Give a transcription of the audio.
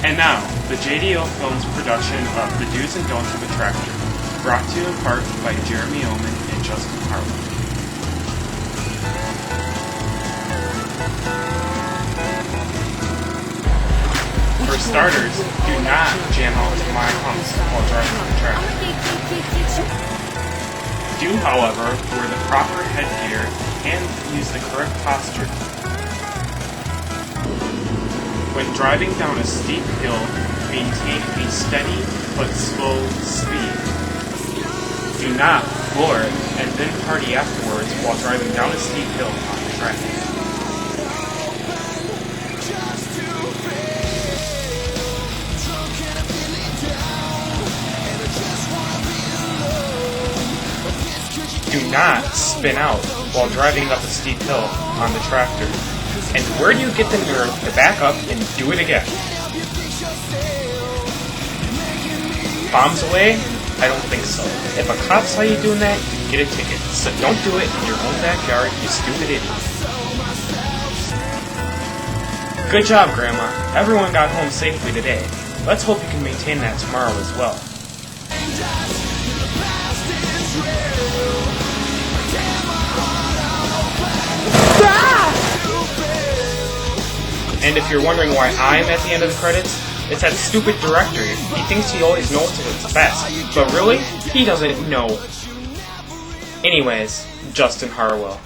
And now, the JDO Films production of The Do's and Don'ts of a Tractor, brought to you in part by Jeremy Ohmann and Justin Harwell. For starters, do not jam out to my humps while driving the tractor. Do, however, wear the proper headgear and use the correct posture. When driving down a steep hill, maintain a steady but slow speed. Do not floor it and then party afterwards while driving down a steep hill on the track. Do not spin out while driving up a steep hill on the tractor. And where do you get the nerve to back up and do it again? Bombs away? I don't think so. If a cop saw you doing that, you'd get a ticket. So don't do it in your own backyard, you stupid idiot. Good job, Grandma. Everyone got home safely today. Let's hope you can maintain that tomorrow as well. And if you're wondering why I'm at the end of the credits, it's that stupid director. He thinks he always knows what's best, but really, he doesn't know. Anyways, Justin Harwell.